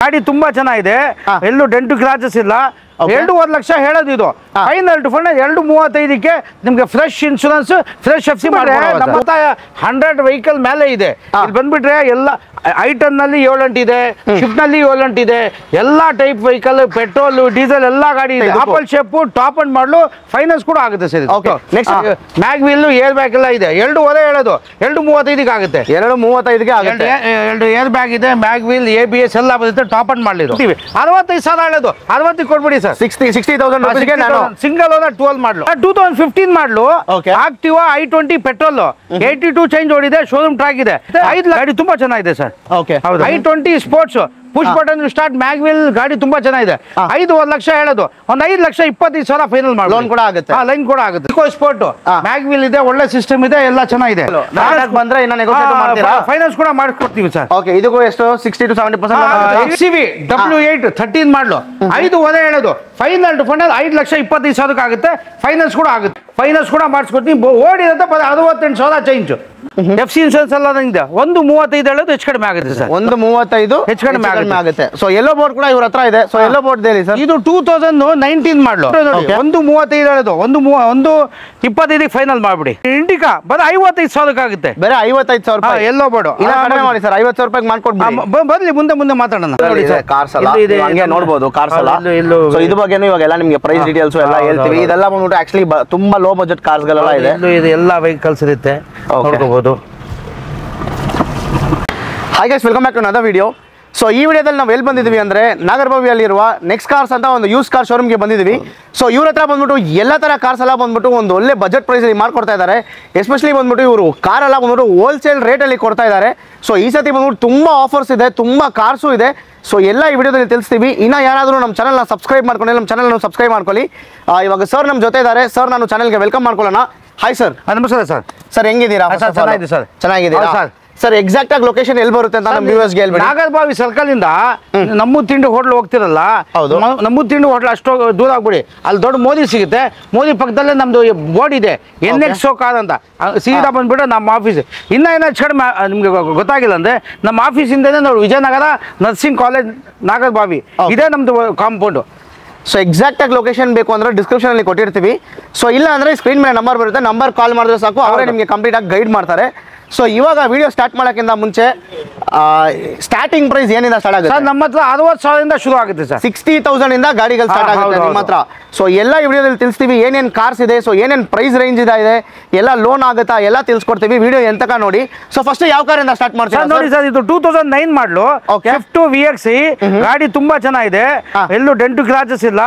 ಗಾಡಿ ತುಂಬಾ ಚೆನ್ನಾಗಿದೆ, ಎಲ್ಲೂ ಡೆಂಟು ಕ್ರಾಚಸ್ ಇಲ್ಲ. 2.5 ಲಕ್ಷ ಹೇಳೋದು ಇದು. ಫೈನಲ್ ಟು ಫೈನಲ್ 2.35ಕ್ಕೆ ನಿಮ್ಗೆ fresh insurance, fresh F C ಮಾಡ್ತಾರೆ. ನಮ್ಮ 100 ವೆಹಿಕಲ್ ಮೇಲೆ ಇದೆ. ಇಲ್ಲಿ ಬಂದ್ಬಿಟ್ರೆ ಎಲ್ಲ ಐಟನ್ ನಲ್ಲಿ 7 ಗಂಟೆ ಇದೆ, ಶಿಫ್ಟ್ ನಲ್ಲಿ 7 ಗಂಟೆ ಇದೆ. ಎಲ್ಲಾ ಟೈಪ್ ವೆಹಿಕಲ್, ಪೆಟ್ರೋಲ್, ಡೀಸೆಲ್ ಎಲ್ಲಾ ಗಾಡಿ ಇದೆ. ಆಪಲ್ ಶೇಪ್, ಟಾಪ್ ಅಂಡ್ ಮಾಡಲು, ಫೈನಾನ್ಸ್ ಕೂಡ ಆಗುತ್ತೆ sir. Mag wheel, air bag ಎಲ್ಲ ಇದೆ. 2.5 ಹೇಳೋದು, 2.35ಗೆ ಆಗುತ್ತೆ. 2.35ಗೆ ಆಗುತ್ತೆ. 2 ಏರ್ ಬ್ಯಾಗ್ ಇದೆ, ಮ್ಯಾಗ್ ವೀಲ್, ABS ಎಲ್ಲ ಬರುತ್ತೆ. ಟಾಪ್ ಅಂಡ್ ಮಾಡಲಿದ್ದು 65,000 ಹೇಳೋದು, 60ಕ್ಕೆ ಕೊಡ್ಬಿಡಿ ಸರ್. 60,000 ರೂಪಾಯಿಗೆ ನಾನು ಸಿಂಗಲ್ ಓನರ್ 12 ಮಾಡಲು, 2015 ಮಾಡಲು, ಆಕ್ಟಿವಾ i20 ಪೆಟ್ರೋಲ್, 82 ಚೇಂಜ್ ಓಡಿದೆ, ಶೋರೂಮ್ ಟ್ರ್ಯಾಕ್ ಇದೆ. 5 ಗಾಡಿ ತುಂಬಾ ಚೆನ್ನಾಗಿದೆ sir. i20 sports push button start, mag wheel ಗಾಡಿ ತುಂಬಾ ಚೆನ್ನಾಗಿದೆ. 5.5 ಲಕ್ಷ ಹೇಳೋದು, ಒಂದು 5,25,000 ಫೈನಲ್ ಮಾಡಿ. ಲೋನ್ ಕೂಡ ಆಗುತ್ತೆ. ಲೈನ್ ಕೂಡ ಆಗುತ್ತೆ. ಇಕೋ ಸ್ಪೋರ್ಟ್ ಮ್ಯಾಗ್ ವೀಲ್ ಇದೆ, ಒಳ್ಳೆ ಸಿಸ್ಟಮ್ ಇದೆ, ಎಲ್ಲ ಚೆನ್ನಾಗಿದೆ. ಬಂದ್ರೆ ಇನ್ನ ನೆಗೋಷಿಯೇಟ್ ಮಾಡ್ತೀರಾ? ಫೈನಾನ್ಸ್ ಕೂಡ ಮಾಡಿಕೊಡ್ತೀವಿ ಸರ್. ಓಕೆ, ಇದಕ್ಕೂ ಎಷ್ಟು 60 to 70% XCV W8 13 ಮಾಡಲು, 5.5 ಹೇಳೋದು. ಫೈನಲ್ ಟು ಫೈನಲ್ 5,25,000 ಆಗುತ್ತೆ. ಫೈನಾನ್ಸ್ ಕೂಡ ಆಗುತ್ತೆ. ಫೈನಾನ್ಸ್ ಕೂಡ ಮಾಡಿಸ್ಕೊಡ್ತೀವಿ. ಓಡಿರುತ್ತೆ 68,000 ಚೇಂಜ್. FC ಇನ್ಶೂರೆನ್ಸ್ ಎಲ್ಲ ಇದೆ. 1.35 ಹೇಳೋದು, ಹೆಚ್ಚು ಕಡಿಮೆ ಆಗುತ್ತೆ ಸರ್. 1.35 ಹೆಚ್ಚು ಕಡಿಮೆ ಆಗುತ್ತೆ. ಸೊ ಎಲ್ಲೋ ಬೋರ್ಡ್ ಕೂಡ ಇವ್ರ ಹತ್ರ ಇದೆ. ಸೊ ಎಲ್ಲೋ ಬೋರ್ಡ್ ಹೇಳಿ ಸರ್. ಇದು 2019 ಮಾಡಲು, 1.35 ಹೇಳೋದು, 1.25ಗೆ ಫೈನಲ್ ಮಾಡ್ಬಿಡಿ. ಇಂಡಿಕಾ ಬರೀ 55,000 ಆಗುತ್ತೆ. ಬೇರೆ 55,000 ರೂಪಾಯಿ ಎಲ್ಲೋ ಬೋರ್ಡ್ ಕಡಿಮೆ ಮಾಡಿ ಸರ್. 50,000 ರೂಪಾಯಿ ಮಾಡ್ಕೊಡ್ಬಿಡಿ. ಬರ್ಲಿ, ಮುಂದೆ ಮಾತಾಡೋಣ. ಕಾರ್ಸ್ ಅಲ್ಲ, ಹಂಗೆ ನೋಡಬಹುದು. ಕಾರ್ಸ್ ಅಲ್ಲ. ಸೊ ಇದು ಬಗ್ಗೆನೂ ಇವಾಗೆಲ್ಲ ನಿಮಗೆ ಪ್ರೈಸ್ ಡೀಟೇಲ್ಸ್ ಎಲ್ಲ ಹೇಳ್ತೀವಿ. ಇದೆಲ್ಲ ಬಂದ್ಬಿಟ್ಟು ಆಕ್ಚುಲಿ ತುಂಬಾ ಲೋ ಬಜೆಟ್ ಕಾರ್ಸ್ ಗಳೆಲ್ಲ ಇದೆ. ಎಲ್ಲ ವೆಹಿಕಲ್ಸ್ ಇರುತ್ತೆ, ನೋಡ್ಕೋಬಹುದು. Hi guys, welcome back to another video. So ಈ ವಿಡಿಯೋದಲ್ಲಿ ನಾವು ಎಲ್ಲಿ ಬಂದಿದ್ದೀವಿ ಅಂದರೆ ನಾಗರಬಾವಿಯಲ್ಲಿರುವ ನೆಕ್ಸ್ಟ್ ಕಾರ್ಸ್ ಅಂತ ಒಂದು ಯೂಸ್ ಕಾರ್ ಶೋರೂಮ್ಗೆ ಬಂದಿದ್ದೀವಿ. ಸೊ ಇವ್ರ ಹತ್ರ ಬಂದ್ಬಿಟ್ಟು ಎಲ್ಲ ಥರ ಕಾರ್ಸ್ ಎಲ್ಲ ಬಂದ್ಬಿಟ್ಟು ಒಂದು ಒಳ್ಳೆ ಬಜೆಟ್ ಪ್ರೈಸಲ್ಲಿ ಮಾಡ್ಕೊಡ್ತಾ ಇದ್ದಾರೆ. ಎಸ್ಪೆಷಲಿ ಬಂದ್ಬಿಟ್ಟು ಇವರು ಕಾರೆಲ್ಲ ಬಂದ್ಬಿಟ್ಟು ಹೋಲ್ಸೇಲ್ ರೇಟಲ್ಲಿ ಕೊಡ್ತಾ ಇದ್ದಾರೆ. ಸೊ ಈ ಸತಿ ಬಂದ್ಬಿಟ್ಟು ತುಂಬ ಆಫರ್ಸ್ ಇದೆ, ತುಂಬ ಕಾರ್ಸು ಇದೆ. ಸೊ ಎಲ್ಲ ಈ ವಿಡಿಯೋದಲ್ಲಿ ತಿಳಿಸ್ತೀವಿ. ಇನ್ನು ಯಾರಾದರೂ ನಮ್ಮ ಚಾನಲ್ನ ಸಬ್ಸ್ಕ್ರೈಬ್ ಮಾಡ್ಕೊಂಡು ನಮ್ಮ ಚಾನಲ್ನ ಸಬ್ಸ್ಕ್ರೈಬ್ ಮಾಡ್ಕೊಳ್ಳಿ. ಇವಾಗ ಸರ್ ನಮ್ಮ ಜೊತೆ ಇದ್ದಾರೆ. ಸರ್, ನಾನು ಚಾನಲ್ಗೆ ವೆಲ್ಕಮ್ ಮಾಡ್ಕೊಳ್ಳೋಣ. Hi sir. ನಮಸ್ಕಾರ ಸರ್. ಸರ್ ಹೆಂಗಿದ್ದೀರಾ? ಚೆನ್ನಾಗಿದೆ ಸರ್. ಚೆನ್ನಾಗಿದ್ದೀರಾ ಸರ್? ಸರ್ ಎಕ್ಸಾಕ್ಟ್ ಆಗಿ ಲೊಕೇಶನ್ ಎಲ್ಲಿ ಬರುತ್ತೆ ಅಂತ ನಮ್ಮ ವ್ಯೂವರ್ಸ್ಗೆ ಹೇಳ್ಬಿಡಿ. ನಾಗರಬಾವಿ ಸರ್ಕಲ್ ಇಂದ ನಮ್ಮ ತಿಂಡಿ ಹೋಟ್ಲ್ ಹೋಗ್ತಿರಲ್ಲ, ನಮ್ಮ ತಿಂಡಿ ಹೋಟ್ಲ್ ಅಷ್ಟು ದೂರ ಆಗ್ಬಿಡಿ. ಅಲ್ಲಿ ದೊಡ್ಡ ಮೋದಿ ಸಿಗುತ್ತೆ. ಮೋದಿ ಪಕ್ಕದಲ್ಲೇ ನಮ್ದು ಬೋರ್ಡ್ ಇದೆ, NX ಕಾರ್ ಅಂತ. ಸೀದಾ ಬಂದ್ಬಿಟ್ಟು ನಮ್ಮ ಆಫೀಸ್. ಇನ್ನೂ ಏನೋ ಕಡಿಮೆ ನಿಮ್ಗೆ ಗೊತ್ತಾಗಿಲ್ಲ ಅಂದ್ರೆ, ನಮ್ಮ ಆಫೀಸಿಂದನೇ ನೋಡಿ ವಿಜಯನಗರ ನರ್ಸಿಂಗ್ ಕಾಲೇಜ್ ನಾಗರಬಾವಿ ಇದೇ ನಮ್ದು ಕಾಂಪೌಂಡು. ಸೊ ಎಕ್ಸಾಕ್ಟ್ ಆಗಿ ಲೊಕೇಶನ್ ಬೇಕು ಅಂದ್ರೆ ಡಿಸ್ಕ್ರಿಪ್ಷನ್ ಅಲ್ಲಿ ಕೊಟ್ಟಿರ್ತೀವಿ. ಸೊ ಇಲ್ಲ ಅಂದ್ರೆ ಸ್ಕ್ರೀನ್ ಮೇಲೆ ನಂಬರ್ ಬರುತ್ತೆ, ನಂಬರ್ ಕಾಲ್ ಮಾಡಿದ್ರೆ ಸಾಕು, ಅವರೇ ನಿಮಗೆ ಕಂಪ್ಲೀಟ್ ಆಗಿ ಗೈಡ್ ಮಾಡ್ತಾರೆ. ಸೊ ಇವಾಗ ವಿಡಿಯೋ ಸ್ಟಾರ್ಟ್ ಮಾಡೋಕ್ಕಿಂತ ಮುಂಚೆ ಸ್ಟಾರ್ಟಿಂಗ್ ಪ್ರೈಸ್ ಏನಿಂದ ಸ್ಟಾರ್ಟ್ ಆಗುತ್ತೆ? ನಮ್ಮ ಹತ್ರ 60,000 ಶುರು ಆಗುತ್ತೆ ಸರ್. 60,000 ಇಂದ ಗಾಡಿಗಳು ಸ್ಟಾರ್ಟ್ ಆಗುತ್ತೆ ನಿಮ್ಮ ಹತ್ರ. ಸೊ ಎಲ್ಲ ಈ ವಿಡಿಯೋದಲ್ಲಿ ತಿಳಿಸ್ತೀವಿ ಏನೇನು ಕಾರ್ಸ್ ಇದೆ, ಸೊ ಏನೇನು ಪ್ರೈಸ್ ರೇಂಜ್ ಇದೆ, ಎಲ್ಲ ಲೋನ್ ಆಗುತ್ತಾ ಎಲ್ಲ ತಿಳಿಸ್ಕೊಡ್ತೀವಿ. ವಿಡಿಯೋ ಎಂತಕ ನೋಡಿ. ಸೊ ಫಸ್ಟ್ ಯಾವ ಕಾರಿಂದ ಸ್ಟಾರ್ಟ್ ಮಾಡ್ತೀವಿ ನೋಡಿ ಸರ್? ಇದು 2009 ಮಾಡಲು, ಸ್ವಿಫ್ಟ್ VX ಗಾಡಿ ತುಂಬಾ ಚೆನ್ನಾಗಿದೆ, ಎಲ್ಲೂ ಡೆಂಟು ಕ್ರಾಚಸ್ ಇಲ್ಲ.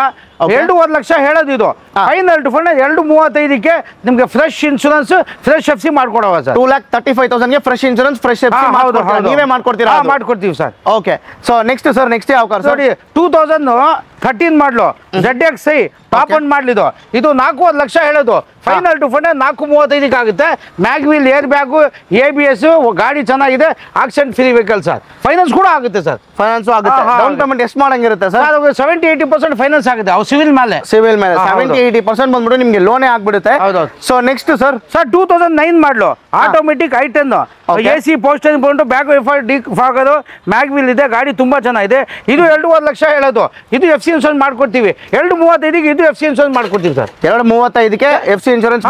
2.5 ಲಕ್ಷ ಹೇಳೋದು ಇದು. ಫೈನಲ್ ಟು ಫೈನಲ್ 2.35ಕ್ಕೆ ನಿಮ್ಗೆ fresh insurance, fresh F C ಮಾಡ್ಕೊಡುವ ಸರ್. 2,35,000ಗೆ fresh insurance, fresh F C ನೀವೇ ಮಾಡ್ಕೊಡ್ತೀರಾ? ಮಾಡ್ಕೊಡ್ತೀವಿ sir. Okay. So next sir, next ಯಾವ ಕಾರ್ ನೋಡಿ? 2013 ಮಾಡಲು, ZXi ಟಾಪ್ ಅಂಡ್ ಮಾಡಲಿದ್ದು. ಇದು 4.5 ಲಕ್ಷ ಹೇಳೋದು. ಫೈನಲ್ ಟು ಫೈನಲ್ 4.35ಕ್ಕೆ ಆಗುತ್ತೆ. Mag wheel, air bag, ABS, ಗಾಡಿ ಚೆನ್ನಾಗಿದೆ, accident free vehicle sir. Finance ಕೂಡ ಆಗುತ್ತೆ ಸರ್. ಫೈನಾನ್ಸ್ ಆಗುತ್ತೆ. ಡೌನ್ ಪೇಮೆಂಟ್ ಎಷ್ಟು ಮಾಡಂಗಿರುತ್ತೆ ಸರ್? 70-80% ಫೈನಾನ್ಸ್ ಆಗುತ್ತೆ. ಅವ್ರು ಸಿವಿಲ್ ಮೇಲೆ 70-80% ಬಂದ್ಬಿಟ್ಟು ನಿಮಗೆ ಲೋನೇ ಆಗ್ಬಿಡುತ್ತೆ. So next sir, 2009 model, automatic i10, AC ಪೋಸ್ಟರ್ ಬಂದು back wiper defogger, mag wheel ಇದೆ, ಗಾಡಿ ತುಂಬಾ ಚೆನ್ನಾಗಿದೆ. ಇದು 2.5 ಲಕ್ಷ ಹೇಳೋದು. ಇದು FC ಇನ್ಶೂರೆನ್ಸ್ ಮಾಡ್ಕೊಡ್ತೀವಿ. 2.35ಗೆ ಇದು FC ಇನ್ಶೂರೆನ್ಸ್ ಮಾಡ್ಕೊಡ್ತೀವಿ ಸರ್. 2.35ಕ್ಕೆ FC ಇನ್ಶೂರೆನ್ಸ್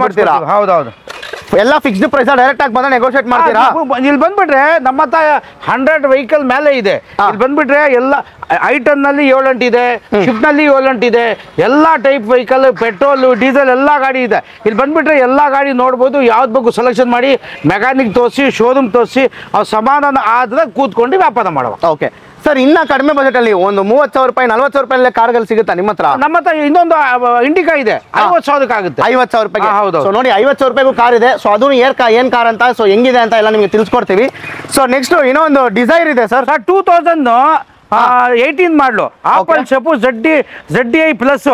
ಮಾಡ್ತೀರಾ? ಹೌದೌದು. ಎಲ್ಲ ಫಿಕ್ಸ್ಡ್ ಪ್ರೈಸ್ ಡೈರೆಕ್ಟ್ ಆಗಿ ಬಂದ್ರೆ ನೆಗೋಷಿಯೇಟ್ ಮಾಡ್ತೀರಾ? ಇಲ್ಲಿ ಬಂದ್ಬಿಟ್ರೆ ನಮ್ಮ ಹತ್ರ 100 ವೆಹಿಕಲ್ ಮೇಲೆ ಇದೆ. ಇಲ್ಲಿ ಬಂದ್ಬಿಟ್ರೆ ಎಲ್ಲ ಐಟನ್ ನಲ್ಲಿ 7 ಗಂಟೆ ಇದೆ, ಶಿಫ್ಟ್ ನಲ್ಲಿ 7 ಗಂಟೆ ಇದೆ. ಎಲ್ಲಾ ಟೈಪ್ ವೆಹಿಕಲ್, ಪೆಟ್ರೋಲ್, ಡೀಸೆಲ್ ಎಲ್ಲಾ ಗಾಡಿ ಇದೆ. ಇಲ್ಲಿ ಬಂದ್ಬಿಟ್ರೆ ಎಲ್ಲಾ ಗಾಡಿ ನೋಡ್ಬೋದು. ಯಾವ್ದು ಬೇಕು ಸೆಲೆಕ್ಷನ್ ಮಾಡಿ, ಮೆಕ್ಯಾನಿಕ್ ತೋರಿಸಿ, ಶೋರೂಮ್ ತೋರಿಸಿ, ಅವ್ರು ಸಮಾಧಾನ ಆದ್ರೆ ಕೂತ್ಕೊಂಡು ವ್ಯಾಪಾರ ಮಾಡುವ. ಓಕೆ ಸರ್, ಇನ್ನ ಕಡಿಮೆ ಬಜೆಟ್ ಅಲ್ಲಿ ಒಂದು 30,000 ರೂಪಾಯಿ, 40,000 ರೂಪಾಯಿ ಕಾರ್ಗಳು ಸಿಗುತ್ತಾ ನಿಮ್ಮ ಹತ್ರ? ನಮ್ಮ ಹತ್ರ ಇನ್ನೊಂದು ಇಂಡಿಕಾ ಇದೆ, 50,000 ಆಗುತ್ತೆ. 50,000 ರೂಪಾಯಿ. ಹೌದು. ಸೊ ನೋಡಿ, 50,000 ರೂಪಾಯಿಗೂ ಕಾರ್ ಇದೆ. ಸೊ ಅದು ಏನ್ ಕಾರ್ ಅಂತ, ಸೊ ಹೆಂಗಿದೆ ಅಂತ ಎಲ್ಲ ನಿಮಗೆ ತಿಳಿಸ್ಕೊಡ್ತೀವಿ. ಸೊ ನೆಕ್ಸ್ಟ್ ಇನ್ನೊಂದು ಡಿಸೈರ್ ಇದೆ ಸರ್. 2018 ಮಾಡಲು, apple shape, ZDI plus,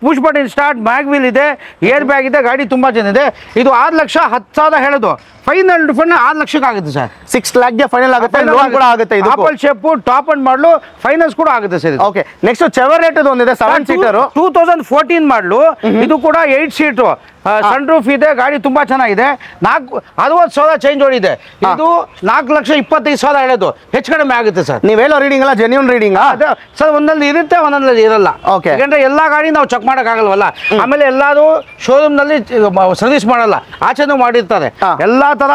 push button start, ಮ್ಯಾಗ್ ವೀಲ್ ಇದೆ, ಏರ್ ಬ್ಯಾಗ್ ಇದೆ, ಗಾಡಿ ತುಂಬಾ ಚೆನ್ನಾಗಿದೆ. ಇದು 6,10,000 ಹೇಳೋದು. ಫೈನಲ್ ಡಿಫೆಂಡ್ 6 ಲಕ್ಷಕ್ಕೆ ಆಗುತ್ತೆ ಸರ್. 6 lakhಗೆ ಫೈನಲ್ ಆಗುತ್ತೆ, ಲೋನ್ ಕೂಡ ಆಗುತ್ತೆ. ಇದು ಆಪಲ್ ಶೇಪ್, ಟಾಪ್ ಅಂಡ್ ಮಾಡಲು, ಫೈನಾನ್ಸ್ ಕೂಡ ಆಗುತ್ತೆ ಸರ್. ಓಕೆ, ನೆಕ್ಸ್ಟ್ ಚೆವರ್ಲೆಟ್ ಒಂದಿದೆ 7 ಸೀಟರ್ 2014 ಮಾಡಲು. ಇದು ಕೂಡ 8 ಸೀಟು, ಸನ್ ರೂಫ್ ಇದೆ, ಗಾಡಿ ತುಂಬಾ ಚೆನ್ನಾಗಿದೆ. 60,000 ಚೇಂಜ್ ಓಡಿದೆ. ಇದು 4,25,000 ಹೇಳೋದು, ಹೆಚ್ಚು ಕಡಿಮೆ ಆಗುತ್ತೆ ಸರ್. ನೀವು ಹೇಳೋ ರೀಡಿಂಗ್ ಎಲ್ಲ ಜೆನ್ಯೂನ್ ರೀಡಿಂಗ್ ಸರ್. ಒಂದಲ್ಲಿ ಇರುತ್ತೆ, ಒಂದೊಂದಲ್ಲಿ ಇರಲ್ಲ. ಓಕೆ, ಯಾಕಂದ್ರೆ ಎಲ್ಲಾ ಗಾಡಿ ನಾವು ಚೆಕ್ ಮಾಡೋಕ್ಕಾಗಲ್ವಲ್ಲ. ಆಮೇಲೆ ಎಲ್ಲಾರು ಶೋರೂಮ್ ನಲ್ಲಿ ಸರ್ವಿಸ್ ಮಾಡಲ್ಲ, ಆಚೆನೂ ಮಾಡಿರ್ತಾರೆ. ಎಲ್ಲಾ ತರ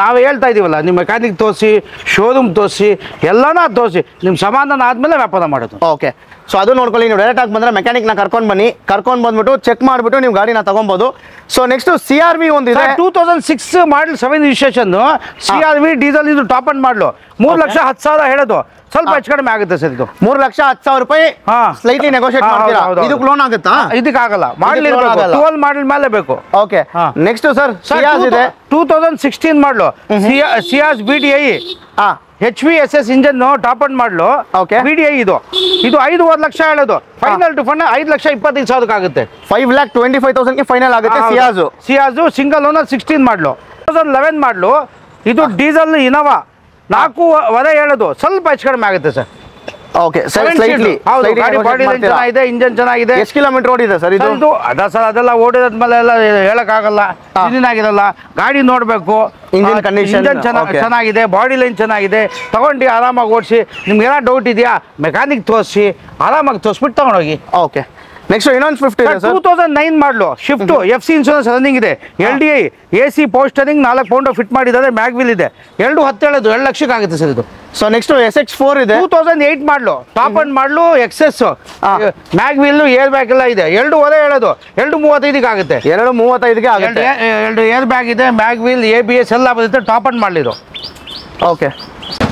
ನಾವೇ ಹೇಳ್ತಾ ಇದೀವಲ್ಲ, ನಿಮ್ಮ ಮೆಕ್ಯಾನಿಕ್ ತೋರಿಸಿ, ಶೋರೂಮ್ ತೋರಿಸಿ, ಎಲ್ಲಾನು ತೋರಿಸಿ, ನಿಮ್ ಸಮಾಧಾನ ಆದ್ಮೇಲೆ ವ್ಯಾಪಾರ ಮಾಡೋದು. ಓಕೆ, ಸೊ ಅದು ನೋಡ್ಕೊಳ್ಳಿ. ನೀವು ಡೈರೆಕ್ಟ್ ಆಗಿ ಬಂದ್ರೆ ಮೆಕ್ಯಾನಿಕ್ ನ ಕರ್ಕೊಂಡು ಬನ್ನಿ, ಕರ್ಕೊಂಡು ಬಂದ್ಬಿಟ್ಟು ಚೆಕ್ ಮಾಡಿಬಿಟ್ಟು ನೀವು ಗಾಡಿನ ತಗೊಬಹುದು. ಸೊ ನೆಕ್ಸ್ಟ್ CRV ಒಂದಿದೆ 2006 ಮಾಡಲ್ 7 ರಿಜಿಸ್ಟ್ರೇಷನ್ CRV ಡೀಸೆಲ್. ಇದು ಟಾಪ್ ಅಂಡ್ ಮಾಡಲು 3,10,000 ಹೇಳೋದು, ಸ್ವಲ್ಪ ಹೆಚ್ಚು ಕಡಿಮೆ ಆಗುತ್ತೆ ಸರ್. ಇದು 3,10,000 ರೂಪಾಯಿ ಸ್ಲೈಟ್ಲಿ ನೆಗೋಷಿಯೇಟ್ ಮಾಡ್ತೀರಾ. ಇದಕ್ಕೆ ಲೋನ್ ಆಗುತ್ತಾ? ಇದಕ್ಕಾಗಲ್ಲ, ಮಾಡಲ್ 12 ಮಾಡಲ್ ಮೇಲೆ ಬೇಕು. ಓಕೆ, ನೆಕ್ಸ್ಟ್ ಸರ್ ಸಿಯಾಜ್ ಇದೆ 2016 ಮಾಡಲು ಸಿಯಾಜ್ BDI HVSS engine top and ಮಾಡಲು. BDI ಇದು 5.5 ಲಕ್ಷ ಹೇಳೋದು. ಫೈನಲ್ ಟು ಫಂಡ್ 5,25,000 ಆಗುತ್ತೆ. 5,25,000 ಫೈನಲ್ ಆಗುತ್ತೆ. ಸಿಯಾಜು ಸಿಂಗಲ್ ಓನರ್ 16 ಮಾಡಲು 2011 ಮಾಡಲು. ಇದು ಡೀಸೆಲ್ ಇನೋವಾ 4.5 ಹೇಳೋದು, ಸ್ವಲ್ಪ ಹೆಚ್ಚು ಕಡಿಮೆ ಆಗುತ್ತೆ ಸರ್. ಓಕೆ, ಚೆನ್ನಾಗಿದೆ, ಇಂಜನ್ ಚೆನ್ನಾಗಿದೆ. ಎಷ್ಟು ಕಿಲೋಮೀಟರ್ ಓಡಿದೆ ಸರ್ ಇದು? ಸರ್ ಅದೆಲ್ಲ ಓಡಿದ್ಮೇಲೆ ಎಲ್ಲ ಹೇಳಕ್ಕಾಗಲ್ಲ, ಇಂಜಿನ್ ಆಗಿರಲ್ಲ. ಗಾಡಿ ನೋಡ್ಬೇಕು, ಇಂಜಿನ್ ಕಂಡೀಷನ್ ಚೆನ್ನಾಗಿದೆ, ಬಾಡಿ ಲೈನ್ ಚೆನ್ನಾಗಿದೆ. ತಗೊಂಡು ಆರಾಮಾಗಿ ಓಡಿಸಿ. ನಿಮ್ಗೆ ಏನೋ ಡೌಟ್ ಇದೆಯಾ, ಮೆಕ್ಯಾನಿಕ್ ತೋರಿಸಿ, ಆರಾಮಾಗಿ ತೋರಿಸ್ಬಿಟ್ಟು ತಗೊಂಡೋಗಿ. ಓಕೆ, ನೆಕ್ಸ್ಟ್ ಇನ್ನೊಂದು ಸ್ವಿಫ್ಟ್ ಇದೆ ಸರ್ 2009 ಮಾಡಲು ಶಿಫ್ಟ್. FC ಇನ್ಶೂರೆನ್ಸ್ ರನ್ನಿಂಗ್ ಇದೆ. LDI AC ಪೋಸ್ಟರಿಂಗ್ 4 ಪೌಂಡ್ ಫಿಟ್ ಮಾಡಿದ್ದಾರೆ. ಮ್ಯಾಗ್ ವೀಲ್ ಇದೆ. 2.10 ಹೇಳೋದು, 2 ಲಕ್ಷಕ್ಕೆ ಆಗುತ್ತೆ ಸರ್ ಇದು. ಸೊ ನೆಕ್ಸ್ಟ್ SX4 ಇದೆ 2008 ಮಾಡಲು ಟಾಪ್ ಅಂಡ್ ಮಾಡಲು XS mag wheel, air bag ಎಲ್ಲ ಇದೆ. 2.5 ಹೇಳೋದು, 2.35 ಆಗುತ್ತೆ. 2.35 ಆಗುತ್ತೆ. 2 ಏರ್ ಬ್ಯಾಗ್ ಇದೆ, ಮ್ಯಾಗ್ ವೀಲ್, ABS ಎಲ್ಲ ಬರುತ್ತೆ. ಟಾಪ್ ಅಂಡ್ ಮಾಡಲಿದು. ಓಕೆ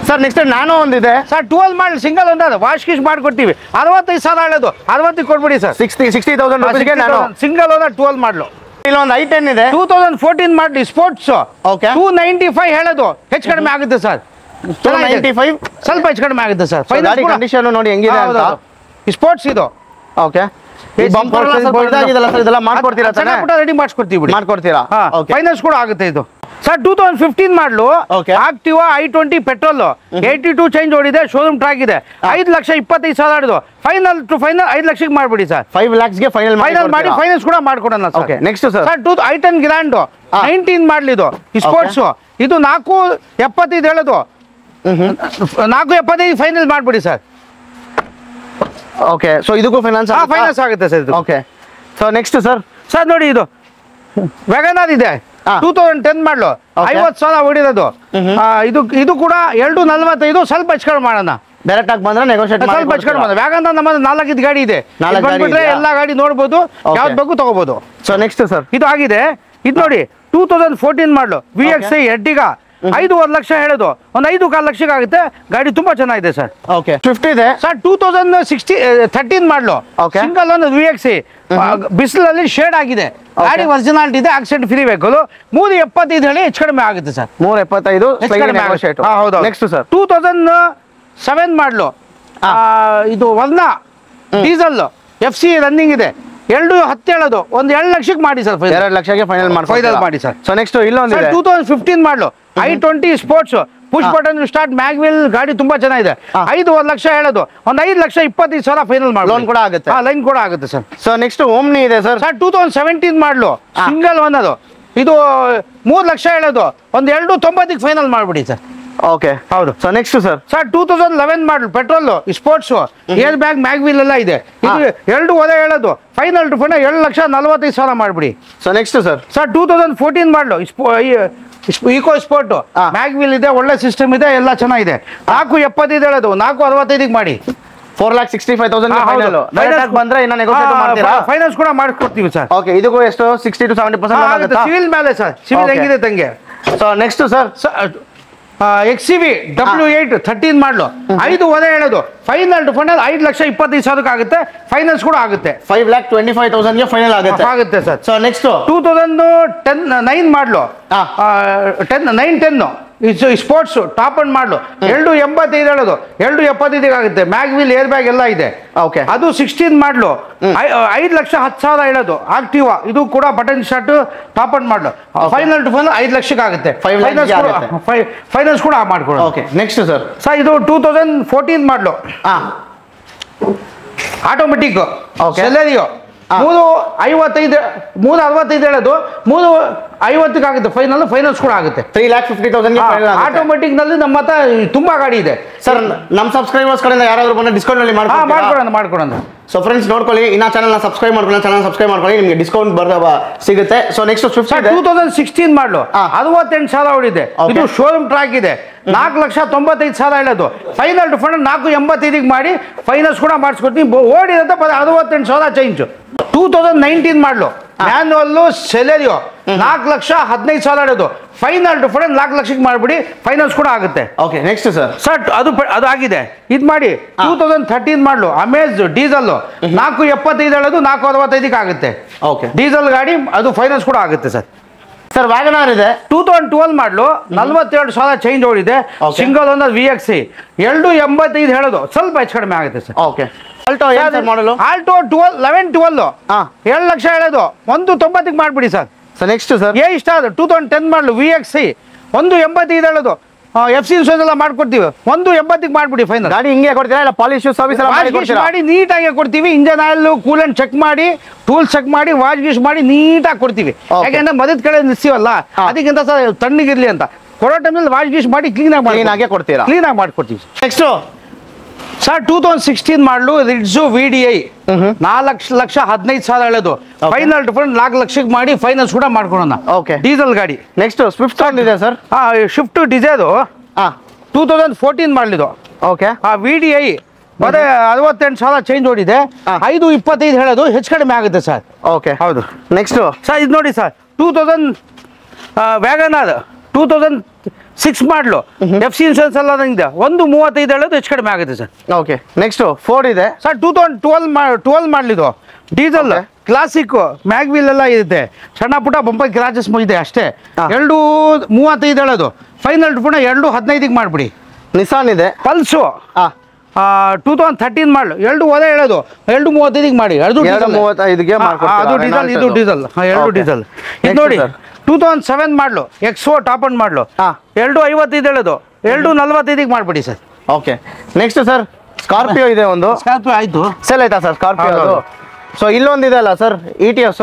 ಸರ್, ನೆಕ್ಸ್ಟ್ ನ್ಯಾನೋ ಒಂದಿದೆ ಸರ್ 12 ಮಾಡಲ್ ಸಿಂಗಲ್ ಒಂದಾದ, ವಾಶ್ ಕಿಶ್ ಮಾಡ್ಕೊಡ್ತೀವಿ. 65,000 ಹೇಳೋದು, 60 ಕೊಡ್ಬಿಡಿ ಸರ್. 60,000 ರೂಪಾಯಿಗೆ ನ್ಯಾನೋ ಸಿಂಗಲ್ ಓನರ್ 12 ಮಾಡಲು. ಇಲ್ಲೊಂದು i10 ಇದೆ 2014 ಮಾಡಲಿ ಸ್ಪೋರ್ಟ್ಸ್. ಓಕೆ, 295 ಹೇಳೋದು, ಹೆಚ್ಚು ಕಡಿಮೆ ಆಗುತ್ತೆ ಸರ್. 295 ಸ್ವಲ್ಪ ಹೆಚ್ಚು ಕಡಿಮೆ ಆಗುತ್ತೆ ಸರ್. ಗಾಡಿ ಕಂಡೀಷನ್ ನೋಡಿ ಹೆಂಗಿದೆ ಅಂತ. ಸ್ಪೋರ್ಟ್ಸ್ ಇದು. ಓಕೆ, ಇದೆಲ್ಲ ಮಾಡ್ಕೊಡ್ತೀರಾ? ರೆಡಿ ಮಾಡಿಸ್ಕೊಡ್ತೀವಿ, ಮಾಡ್ಕೊಡ್ತೀರಾ? ಫೈನಾನ್ಸ್ ಕೂಡ ಆಗುತ್ತೆ ಇದು sir. 2015 model Activa i20 petrol 82 ಚೇಂಜ್ ಓಡಿದೆ. ಶೋರೂಮ್ ಟ್ರ್ಯಾಕ್ ಇದೆ. 5,25,000 ಫೈನಲ್ ಟು ಫೈನಲ್ 5 ಲಕ್ಷಕ್ಕೆ ಮಾಡ್ಬಿಡಿ ಸರ್. 5 lakhsಗೆ ಫೈನಲ್ ಮಾಡಿ ಫೈನಾನ್ಸ್ ಕೂಡ ಮಾಡ್ಕೊಡೋಣ sir. Okay, next sir i10 grand 19 ಮಾಡಲಿದು ಸ್ಪೋರ್ಟ್ಸ್. ಇದು 4.75 ಹೇಳೋದು, 4.75 ಫೈನಲ್ ಮಾಡ್ಬಿಡಿ ಸರ್. ಓಕೆ, ಸೊ ಇದಕ್ಕೂ ಫೈನಾನ್ಸ್ ಆಗುತ್ತೆ ಸರ್ ಇದು. ಓಕೆ, ಸೊ ನೆಕ್ಸ್ಟ್ ಸರ್ ನೋಡಿ ಇದು ವ್ಯಾಗನಾರ್ ಇದೆ 2010 ಮಾಡಲು 50,000 ಹೊಡಿರೋದು. ಇದು ಕೂಡ 2.45, ಸ್ವಲ್ಪ ಹೆಚ್ಚು ಕಡಿಮೆ ಮಾಡೋಣ. ಡೈರೆಕ್ಟ್ ಆಗಿ ಬಂದ್ರೆ ನೆಗೋಷಿಯೇಟ್ ಸ್ವಲ್ಪ ಹೆಚ್ಚು ಕಡಿಮೆ ಮಾಡೋಣ. ವ್ಯಾಗನಾರ್ ನಮ್ಮದು 4 ಗಾಡಿ ಇದೆ. ಎಲ್ಲ ಗಾಡಿ ನೋಡ್ಬೋದು, ಯಾವ್ದು ಬೇಕು ತಗೋಬಹುದು. ಸೊ ನೆಕ್ಸ್ಟ್ ಸರ್ ಇದು ಆಗಿದೆ. ಇದು ನೋಡಿ 2014 ಮಾಡಲು VXI Ertiga 5.5 ಲಕ್ಷ ಹೇಳೋದು, ಒಂದು 5.25 ಲಕ್ಷಕ್ಕೆ ಆಗುತ್ತೆ. ಗಾಡಿ ತುಂಬಾ ಚೆನ್ನಾಗಿದೆ ಸರ್. ಓಕೆ, ಸ್ವಿಫ್ಟ್ ಇದೆ ಸರ್ 2013 ಮಾಡಲು ಸಿಂಗಲ್ ಒಂದು VXI ಬಿಸಿಲಲ್ಲಿ ಶೇಡ್ ಆಗಿದೆ. ಗಾಡಿ ಒರಿಜಿನಾಲಿಟಿ ಇದೆ, ಆಕ್ಸಿಡೆಂಟ್ ಫ್ರೀ ವೆಹಿಕಲ್. 3.75 ಹೇಳಿ ಹೆಚ್ಚು ಕಡಿಮೆ ಆಗುತ್ತೆ ಸರ್. 3.75 ಹೌದು. ನೆಕ್ಸ್ಟ್ ಸರ್ 2007 ಮಾಡಲು ಇದು ವರ್ನಾ ಡೀಸೆಲ್ FC ರನ್ನಿಂಗ್ ಇದೆ. 2.10 ಹೇಳೋದು, ಒಂದು 2 ಲಕ್ಷಕ್ಕೆ ಮಾಡಿ ಸರ್. 2 ಲಕ್ಷಕ್ಕೆ ಫೈನಲ್ ಮಾಡಿ ಸರ್. ಸೊ ನೆಕ್ಸ್ಟ್ ಇಲ್ಲೊಂದು 2015 ಮಾಡಲು i20 sports push button start mag wheel. ಗಾಡಿ ತುಂಬಾ ಚೆನ್ನಾಗಿದೆ. 5.5 ಲಕ್ಷ ಹೇಳೋದು, ಒಂದು 5,25,000 ಫೈನಲ್ ಮಾಡಿ. ಲೋನ್ ಕೂಡ ಆಗುತ್ತೆ. ಲೈನ್ ಕೂಡ ಆಗುತ್ತೆ ಸರ್. ಸೊ ನೆಕ್ಸ್ಟ್ ಓಮ್ನಿ ಇದೆ ಸರ್ 2017 ಮಾಡಲು ಸಿಂಗಲ್ ಓನರ್. ಇದು 3 ಲಕ್ಷ ಹೇಳೋದು, ಒಂದು 2.90 ಫೈನಲ್ ಮಾಡ್ಬಿಡಿ ಸರ್. ಓಕೆ, ಹೌದು. ಸೊ ನೆಕ್ಸ್ಟ್ ಸರ್ 2011 ಮಾಡಲು petrol sports, air bag, mag wheel ಎಲ್ಲ ಇದೆ. ಇದು 2.5 ಹೇಳೋದು, ಫೈನಲ್ ಟು ಫೈನಲ್ 2,45,000 ಮಾಡ್ಬಿಡಿ. ಸೊ ನೆಕ್ಸ್ಟ್ ಸರ್ 2014 ಮಾಡಲು ಈಕೋ ಸ್ಪೋರ್ಟ್ ಮ್ಯಾಗ್ ವೀಲ್ ಇದೆ, ಒಳ್ಳೆ ಸಿಸ್ಟಮ್ ಇದೆ, ಎಲ್ಲ ಚೆನ್ನಾಗಿದೆ. 4.75 ಹೇಳೋದು, 4.65 ಮಾಡಿ. 4,65,000 ಬಂದ್ರೆ ಇನ್ನ ನೆಗೋಷಿಯೇಟ್ ಮಾಡ್ತೀರಾ? ಫೈನಾನ್ಸ್ ಕೂಡ ಮಾಡ್ಕೊಡ್ತೀವಿ ಸರ್. ಓಕೆ, ಇದಕ್ಕೂ ಎಷ್ಟು 60 to 70% ಆಗುತ್ತೆ ಸಿವಿಲ್ ಮೇಲೆ ಸರ್. ಸಿವಿಲ್ ಹೆಂಗಿದೆ ತಂಗೆ. So next sir XCV W8 13 ಮಾಡಲು 5.5 ಹೇಳೋದು, ಫೈನಲ್ ಟು ಫೈನಲ್ 5,25,000 ಆಗುತ್ತೆ. ಫೈನಾನ್ಸ್ ಕೂಡ ಆಗುತ್ತೆ. 5,25,000 ಫೈನಲ್ ಆಗುತ್ತೆ ಸರ್. ಸೊ ನೆಕ್ಸ್ಟ್ 2009 ಮಾಡಲು 910 ಸ್ಪೋರ್ಟ್ಸ್ ಟಾಪ್ ಅಂಡ್ ಮಾಡಲು 285 ಹೇಳೋದು 275 ಆಗುತ್ತೆ. ಮ್ಯಾಗ್ವಿಲ್ ಏರ್ ಬ್ಯಾಗ್ ಎಲ್ಲ ಇದೆ. ಓಕೆ, ಅದು 16 ಮಾಡಲು 5,10,000 ಹೇಳೋದು. ಆಕ್ಟಿವಾ ಇದು ಕೂಡ ಬಟನ್ ಶಾರ್ಟ್ ಟಾಪ್ ಅಂಡ್ ಮಾಡಲು ಫೈನಲ್ ಟು ಫೈನಲ್ 5 ಲಕ್ಷಕ್ಕೆ ಆಗುತ್ತೆ. ಫೈನಾನ್ಸ್ ಕೂಡ ಮಾಡ್ಕೊಳ್ಳೋದು. ಓಕೆ, ನೆಕ್ಸ್ಟ್ ಸರ್ ಇದು 2014 ಮಾಡಲು ಆಟೋಮೆಟಿಕ್ ಸೆಲೆರಿಯೋ 365 ಹೇಳೋದು 350 ಆಗುತ್ತೆ. ಫೈನಾನ್ಸ್ ಕೂಡ ಆಗುತ್ತೆ. 3,50,000 ಆಟೋಮೆಟಿಕ್ ನಲ್ಲಿ ನಮ್ಮ ಹತ್ರ ತುಂಬಾ ಗಾಡಿ ಇದೆ ಸರ್. ನಮ್ಮ ಸಬ್ಸ್ಕ್ರೈಬರ್ಸ್ ಕಡೆಯಿಂದ ಯಾರಾದ್ರೂ ಬಂದ್ರೆ ಡಿಸ್ಕೌಂಟ್ ಅಲ್ಲಿ ಮಾಡ್ಕೊಡೋಣ. ಸೊ ಫ್ರೆಂಡ್ಸ್ ನೋಡ್ಕೊಳ್ಳಿ, ಇನ್ನ ಚಾನಲ್ ಸಬ್ಸ್ಕ್ರೈಬ್ ಮಾಡ್ಕೊಳ್ಳಿ, ನಿಮಗೆ ಡಿಸ್ಕೌಂಟ್ ಸಿಗುತ್ತೆ. ಸೊ ನೆಕ್ಸ್ಟ್ 2016 ಮಾಡಲು 68,000 ಓಡಿದೆ. ಇದು ಶೋರೂಮ್ ಟ್ರ್ಯಾಕ್ ಇದೆ. 4,95,000 ಹೇಳೋದು. ಫೈನಲ್ ಟು ಫೈನಲ್ 485 ಮಾಡಿ ಫೈನಾನ್ಸ್ ಕೂಡ ಮಾಡಿಸ್ಕೊಡ್ತೀನಿ. ಓಡಿರೋದು 68,000 ಚೇಂಜ್. 2019 ಮಾಡಲು ಮ್ಯಾನ್ಯುವಲ್ಲು ಸೆಲೆರಿಯೋ 4,15,000 ಹೇಳೋದು. ಫೈನಲ್ ಟು ಫೈನಲ್ 4 ಲಕ್ಷಕ್ಕೆ ಮಾಡಿಬಿಡಿ, ಫೈನಾನ್ಸ್ ಕೂಡ ಆಗುತ್ತೆ. ಓಕೆ, ನೆಕ್ಸ್ಟ್ ಸರ್ ಅದು ಆಗಿದೆ. ಇದು ಮಾಡಿ 2013 ಮಾಡಲು ಅಮೇಜ್ ಡೀಸೆಲ್ 475 ಹೇಳೋದು 465 ಆಗುತ್ತೆ. ಓಕೆ, ಡೀಸೆಲ್ ಗಾಡಿ, ಅದು ಫೈನಾನ್ಸ್ ಕೂಡ ಆಗುತ್ತೆ ಸರ್. ವ್ಯಾಗನಾರ್ ಇದೆ 2012 ಮಾಡಲು 42,000 ಚೇಂಜ್ ಓಡಿದೆ. ಸಿಂಗಲ್ ಓನರ್ VXC 285 ಹೇಳೋದು. ಸ್ವಲ್ಪ ಹೆಚ್ಚು ಕಡಿಮೆ ಆಗುತ್ತೆ ಸರ್. ಓಕೆ, ಆಲ್ಟೋ ಮಾಡಲು ಆಲ್ಟೋ 1112 7 ಲಕ್ಷ ಹೇಳೋದು. 190 ಮಾಡಿಬಿಡಿ ಸರ್. ನೆಕ್ಸ್ಟ್ ಸರ್ ಇಷ್ಟ ಅದು 2010 ಮಾಡಲು VXC 185 ಹೇಳೋದು. FC ಇನ್ಶೂರೆನ್ಸ್ ಎಲ್ಲ ಮಾಡ್ಕೊಡ್ತೀವಿ. 180 ಮಾಡಿಬಿಡಿ ಫೈನಲ್. ಗಾಡಿ ಹಿಂಗೆ ಕೊಡ್ತೀರಾ ಇಲ್ಲ ಪಾಲಿಶ್ ಸರ್ವಿಸ್ ಮಾಡಿ ನೀಟಾಗಿ ಕೊಡ್ತೀವಿ. ಇಂಜನ್ ಆಯಿಲ್ ಕೂಲೆಂಟ್ ಚೆಕ್ ಮಾಡಿ, ಟೂಲ್ಸ್ ಚೆಕ್ ಮಾಡಿ, ವಾಶ್ ಗೀಶ್ ಮಾಡಿ ನೀಟಾಗಿ ಕೊಡ್ತೀವಿ. ಯಾಕೆಂದ್ರೆ ಮದದ ಕಡೆ ನಿಲ್ಸಿವಲ್ಲ, ಅದಕ್ಕಿಂತ ಸರ್ ತಣ್ಣಗಿರ್ಲಿ ಅಂತ ಕೊಡೋ ಟೈಮಲ್ಲಿ ವಾಶ್ ಗೀಶ್ ಮಾಡಿ ಕ್ಲೀನಾಗಿ ಕೊಡ್ತೀರಾ. ಕ್ಲೀನಾಗಿ ಮಾಡ್ಕೊಡ್ತೀವಿ. ನೆಕ್ಸ್ಟ್ ಸರ್ 2016 ಮಾಡಲು ರಿಡ್ಜು VDI 4,15,000 ಹೇಳೋದು. ಫೈನಲ್ ಟು ಫೈನಲ್ 4 ಲಕ್ಷಕ್ಕೆ ಮಾಡಿ ಫೈನಾನ್ಸ್ ಕೂಡ ಮಾಡ್ಕೊಳೋಣ. ಓಕೆ, ಡೀಸೆಲ್ ಗಾಡಿ. ನೆಕ್ಸ್ಟ್ ಸ್ವಿಫ್ಟ್ ಇದೆ ಸರ್. ಶಿಫ್ಟ್ ಡಿಸೈರು 2014 ಮಾಡಲಿದ್ದು. ಓಕೆ, VDI ಮತ್ತೆ 68,000 ಚೇಂಜ್ ಓಡಿದೆ. 525 ಹೇಳೋದು. ಹೆಚ್ಚು ಕಡಿಮೆ ಆಗುತ್ತೆ ಸರ್. ಓಕೆ, ಹೌದು. ನೆಕ್ಸ್ಟ್ ಸರ್ ಇದು ನೋಡಿ ಸರ್ 2000 ವ್ಯಾಗನಾರ್ 2006 ಮಾಡಲು FC ಇನ್ಶೂರೆನ್ಸ್ ಎಲ್ಲ ಇದೆ. 135 ಹೇಳೋದು. ಹೆಚ್ಚು ಕಡಿಮೆ ಆಗುತ್ತೆ ಸರ್. ಓಕೆ, ನೆಕ್ಸ್ಟ್ ಫೋರ್ಡ್ ಇದೆ ಸರ್ 2012 ಮಾಡಲಿದ್ದು. ಡೀಸೆಲ್ ಕ್ಲಾಸಿಕ್ ಮ್ಯಾಗ್ವಿಲ್ ಎಲ್ಲ ಇದೆ. ಸಣ್ಣ ಪುಟ್ಟ ಬಂಪರ್ ಕ್ರಾಚಸ್ ಇದೆ ಅಷ್ಟೇ. 235 ಹೇಳೋದು. ಫೈನಲ್ ಪುನಃ 215 ಮಾಡಿಬಿಡಿ. ನಿಸಾನ್ ಇದೆ. ಪಲ್ಸು 2013 ಮಾಡಲು 2 ಹೇಳೋದು. 235 ಮಾಡಿ. ಅದು 235ಗೆ ಅದು ಡೀಸೆಲ್, ಇದು ಡೀಸೆಲ್. 2 ಡೀಸೆಲ್. ಇದು ನೋಡಿ 2007 ಮಾಡಲು XO ಟಾಪ್ ಅಂಡ್ ಮಾಡಲು 255 ಹೇಳೋದು. 245 ಮಾಡಿಬಿಡಿ sir. Okay, next sir Scorpio ಇದೆ. ಒಂದು ಸ್ಕಾರ್ಪಿಯೋ ಆಯ್ತು. ಸೇಲ್ ಆಯ್ತಾ ಸರ್ ಸ್ಕಾರ್ಪಿಯೋ? ಸೊ ಇಲ್ಲೊಂದಿದೆ ಅಲ್ಲ ಸರ್ ETS